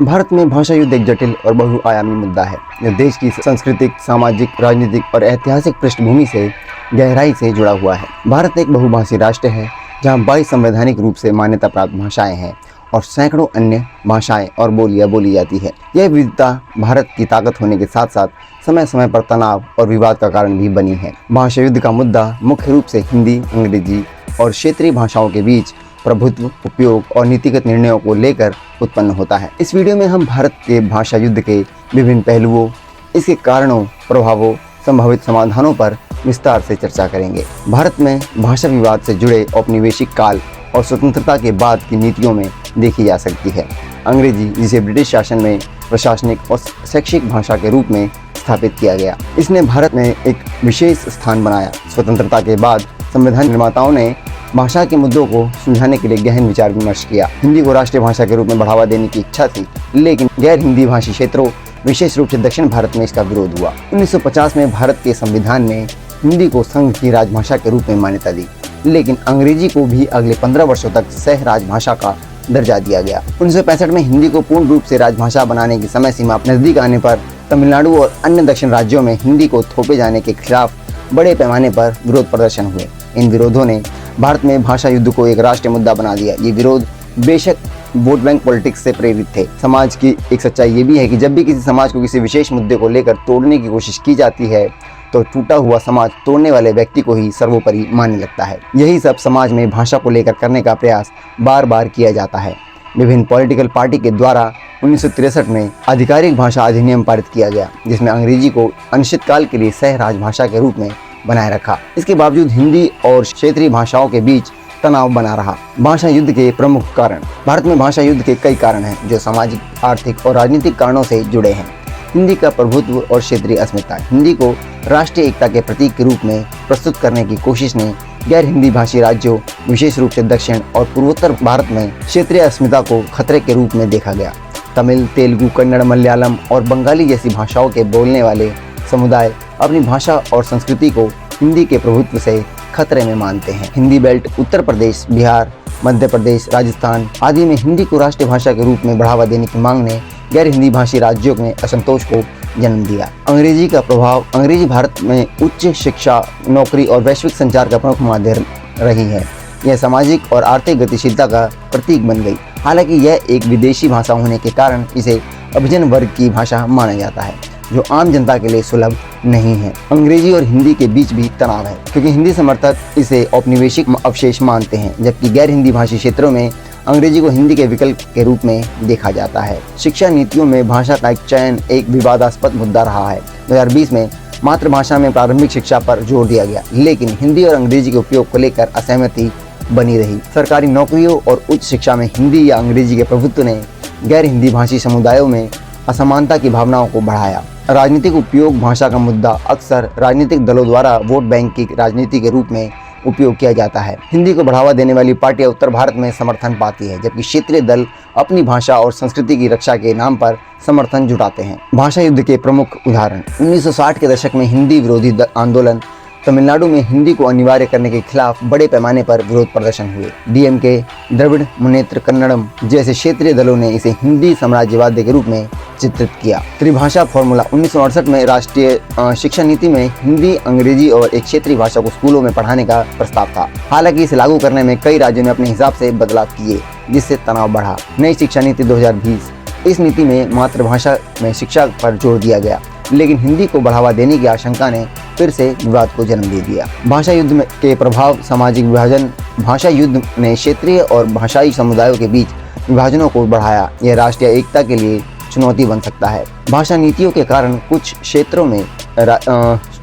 भारत में भाषा युद्ध एक जटिल और बहुआयामी मुद्दा है जो देश की सांस्कृतिक, सामाजिक, राजनीतिक और ऐतिहासिक पृष्ठभूमि से गहराई से जुड़ा हुआ है। भारत एक बहुभाषी राष्ट्र है जहां 22 संवैधानिक रूप से मान्यता प्राप्त भाषाएं हैं और सैकड़ों अन्य भाषाएं और बोलियां बोली जाती है। यह विविधता भारत की ताकत होने के साथ साथ समय समय पर तनाव और विवाद का कारण भी बनी है। भाषा युद्ध का मुद्दा मुख्य रूप से हिंदी, अंग्रेजी और क्षेत्रीय भाषाओं के बीच प्रभुत्व, उपयोग और नीतिगत निर्णयों को लेकर उत्पन्न होता है। इस वीडियो में हम भारत के भाषा युद्ध के विभिन्न पहलुओं, इसके कारणों, प्रभावों, संभावित समाधानों पर विस्तार से चर्चा करेंगे। भारत में भाषा विवाद से जुड़े औपनिवेशिक काल और स्वतंत्रता के बाद की नीतियों में देखी जा सकती है। अंग्रेजी, जिसे ब्रिटिश शासन में प्रशासनिक और शैक्षिक भाषा के रूप में स्थापित किया गया, इसने भारत में एक विशेष स्थान बनाया। स्वतंत्रता के बाद संविधान निर्माताओं ने भाषा के मुद्दों को सुलझाने के लिए गहन विचार विमर्श किया। हिंदी को राष्ट्रीय भाषा के रूप में बढ़ावा देने की इच्छा थी, लेकिन गैर हिंदी भाषी क्षेत्रों, विशेष रूप से दक्षिण भारत में इसका विरोध हुआ। 1950 में भारत के संविधान ने हिंदी को संघ की राजभाषा के रूप में मान्यता दी, लेकिन अंग्रेजी को भी अगले 15 वर्षों तक सह राजभाषा का दर्जा दिया गया। 1965 में हिंदी को पूर्ण रूप से राजभाषा बनाने की समय सीमा नजदीक आने पर तमिलनाडु और अन्य दक्षिण राज्यों में हिंदी को थोपे जाने के खिलाफ बड़े पैमाने पर विरोध प्रदर्शन हुए। इन विरोधों ने भारत में भाषा युद्ध को एक राष्ट्रीय मुद्दा बना दिया। ये विरोध बेशक वोट बैंक पॉलिटिक्स से प्रेरित थे। समाज की एक सच्चाई ये भी है कि जब भी किसी समाज को किसी विशेष मुद्दे को लेकर तोड़ने की कोशिश की जाती है तो टूटा हुआ समाज तोड़ने वाले व्यक्ति को ही सर्वोपरि मानने लगता है। यही सब समाज में भाषा को लेकर करने का प्रयास बार बार किया जाता है। विभिन्न पॉलिटिकल पार्टी के द्वारा 1963 में आधिकारिक भाषा अधिनियम पारित किया गया, जिसमें अंग्रेजी को अनिश्चितकाल के लिए सह राजभाषा के रूप में बनाए रखा। इसके बावजूद हिंदी और क्षेत्रीय भाषाओं के बीच तनाव बना रहा। भाषा युद्ध के प्रमुख कारण। भारत में भाषा युद्ध के कई कारण हैं जो सामाजिक, आर्थिक और राजनीतिक कारणों से जुड़े हैं। हिंदी का प्रभुत्व और क्षेत्रीय अस्मिता। हिंदी को राष्ट्रीय एकता के प्रतीक के रूप में प्रस्तुत करने की कोशिश ने गैर हिंदी भाषी राज्यों, विशेष रूप से दक्षिण और पूर्वोत्तर भारत में क्षेत्रीय अस्मिता को खतरे के रूप में देखा गया। तमिल, तेलुगु, कन्नड़, मलयालम और बंगाली जैसी भाषाओं के बोलने वाले समुदाय अपनी भाषा और संस्कृति को हिंदी के प्रभुत्व से खतरे में मानते हैं। हिंदी बेल्ट, उत्तर प्रदेश, बिहार, मध्य प्रदेश, राजस्थान आदि में हिंदी को राष्ट्रीय भाषा के रूप में बढ़ावा देने की मांग ने गैर हिंदी भाषी राज्यों में असंतोष को जन्म दिया। अंग्रेजी का प्रभाव। अंग्रेजी भारत में उच्च शिक्षा, नौकरी और वैश्विक संचार का प्रमुख माध्यम रही है। यह सामाजिक और आर्थिक गतिशीलता का प्रतीक बन गई। हालांकि यह एक विदेशी भाषा होने के कारण इसे अभिजन वर्ग की भाषा माना जाता है, जो आम जनता के लिए सुलभ नहीं है। अंग्रेजी और हिंदी के बीच भी तनाव है, क्योंकि हिंदी समर्थक इसे औपनिवेशिक अवशेष मानते हैं, जबकि गैर हिंदी भाषी क्षेत्रों में अंग्रेजी को हिंदी के विकल्प के रूप में देखा जाता है। शिक्षा नीतियों में भाषा का चयन एक विवादास्पद मुद्दा रहा है। 2020 में मातृभाषा में प्रारंभिक शिक्षा पर जोर दिया गया, लेकिन हिंदी और अंग्रेजी के उपयोग को लेकर असहमति बनी रही। सरकारी नौकरियों और उच्च शिक्षा में हिंदी या अंग्रेजी के प्रभुत्व ने गैर हिंदी भाषी समुदायों में असमानता की भावनाओं को बढ़ाया। राजनीतिक उपयोग। भाषा का मुद्दा अक्सर राजनीतिक दलों द्वारा वोट बैंक की राजनीति के रूप में उपयोग किया जाता है। हिंदी को बढ़ावा देने वाली पार्टियां उत्तर भारत में समर्थन पाती है, जबकि क्षेत्रीय दल अपनी भाषा और संस्कृति की रक्षा के नाम पर समर्थन जुटाते हैं। भाषा युद्ध के प्रमुख उदाहरण। 1960 के दशक में हिंदी विरोधी आंदोलन। तमिलनाडु में हिंदी को अनिवार्य करने के खिलाफ बड़े पैमाने पर विरोध प्रदर्शन हुए। डीएमके, द्रविड़ मुनेत्र कन्नड़म जैसे क्षेत्रीय दलों ने इसे हिंदी साम्राज्यवाद के रूप में चित्रित किया। त्रिभाषा फॉर्मूला। 1968 में राष्ट्रीय शिक्षा नीति में हिंदी, अंग्रेजी और एक क्षेत्रीय भाषा को स्कूलों में पढ़ाने का प्रस्ताव था। हालांकि इसे लागू करने में कई राज्यों ने अपने हिसाब से बदलाव किए, जिससे तनाव बढ़ा। नई शिक्षा नीति 2020। इस नीति में मातृभाषा में शिक्षा पर जोर दिया गया, लेकिन हिंदी को बढ़ावा देने की आशंका ने फिर से विवाद को जन्म दे दिया। भाषा युद्ध के प्रभाव। सामाजिक विभाजन। भाषा युद्ध ने क्षेत्रीय और भाषाई समुदायों के बीच विभाजनों को बढ़ाया। यह राष्ट्रीय एकता के लिए चुनौती बन सकता है। भाषा नीतियों के कारण कुछ क्षेत्रों में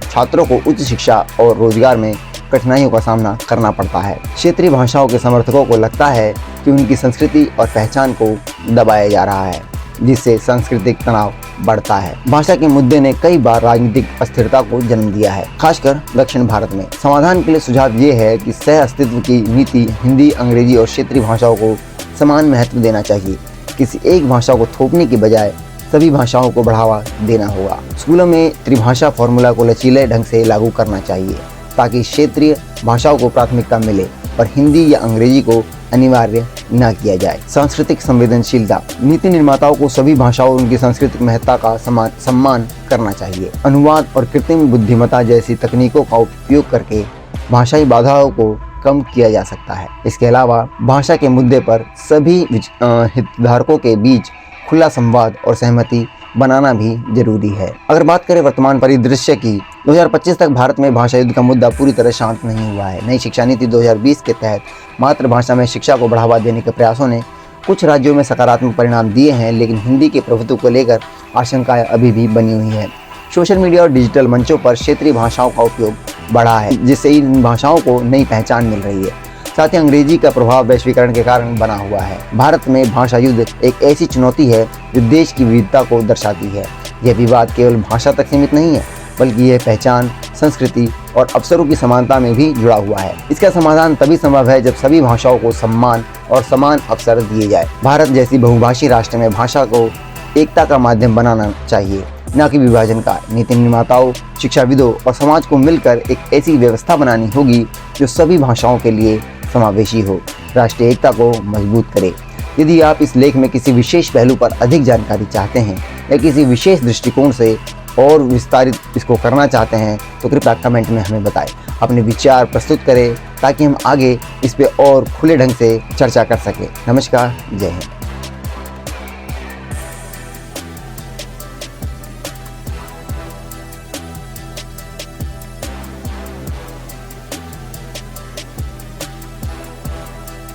छात्रों को उच्च शिक्षा और रोजगार में कठिनाइयों का सामना करना पड़ता है। क्षेत्रीय भाषाओं के समर्थकों को लगता है कि उनकी संस्कृति और पहचान को दबाया जा रहा है, जिससे सांस्कृतिक तनाव बढ़ता है। भाषा के मुद्दे ने कई बार राजनीतिक अस्थिरता को जन्म दिया है, खासकर दक्षिण भारत में। समाधान के लिए सुझाव ये है कि सह अस्तित्व की नीति हिंदी, अंग्रेजी और क्षेत्रीय भाषाओं को समान महत्व देना चाहिए। किसी एक भाषा को थोपने की बजाय सभी भाषाओं को बढ़ावा देना होगा। स्कूलों में त्रिभाषा फॉर्मूला को लचीले ढंग से लागू करना चाहिए, ताकि क्षेत्रीय भाषाओं को प्राथमिकता मिले और हिंदी या अंग्रेजी को अनिवार्य न किया जाए। सांस्कृतिक संवेदनशीलता। नीति निर्माताओं को सभी भाषाओं और उनकी सांस्कृतिक महत्ता का सम्मान करना चाहिए। अनुवाद और कृत्रिम बुद्धिमत्ता जैसी तकनीकों का उपयोग करके भाषाई बाधाओं को कम किया जा सकता है। इसके अलावा भाषा के मुद्दे पर सभी हितधारकों के बीच खुला संवाद और सहमति बनाना भी जरूरी है। अगर बात करें वर्तमान परिदृश्य की, 2025 तक भारत में भाषा युद्ध का मुद्दा पूरी तरह शांत नहीं हुआ है। नई शिक्षा नीति 2020 के तहत मातृभाषा में शिक्षा को बढ़ावा देने के प्रयासों ने कुछ राज्यों में सकारात्मक परिणाम दिए हैं, लेकिन हिंदी के प्रभुत्व को लेकर आशंकाएं अभी भी बनी हुई है। सोशल मीडिया और डिजिटल मंचों पर क्षेत्रीय भाषाओं का उपयोग बढ़ा है, जिससे इन भाषाओं को नई पहचान मिल रही है। साथ ही अंग्रेजी का प्रभाव वैश्वीकरण के कारण बना हुआ है। भारत में भाषा युद्ध एक ऐसी चुनौती है जो देश की विविधता को दर्शाती है। यह विवाद केवल भाषा तक सीमित नहीं है, बल्कि यह पहचान, संस्कृति और अवसरों की समानता में भी जुड़ा हुआ है। इसका समाधान तभी संभव है जब सभी भाषाओं को सम्मान और समान अवसर दिए जाए। भारत जैसी बहुभाषी राष्ट्र में भाषा को एकता का माध्यम बनाना चाहिए, न कि विभाजन का। नीति निर्माताओं, शिक्षाविदों और समाज को मिलकर एक ऐसी व्यवस्था बनानी होगी जो सभी भाषाओं के लिए समावेशी हो, राष्ट्रीय एकता को मजबूत करे। यदि आप इस लेख में किसी विशेष पहलू पर अधिक जानकारी चाहते हैं या किसी विशेष दृष्टिकोण से और विस्तारित इसको करना चाहते हैं तो कृपया कमेंट में हमें बताएं। अपने विचार प्रस्तुत करें ताकि हम आगे इस पे और खुले ढंग से चर्चा कर सकें। नमस्कार, जय हिंद।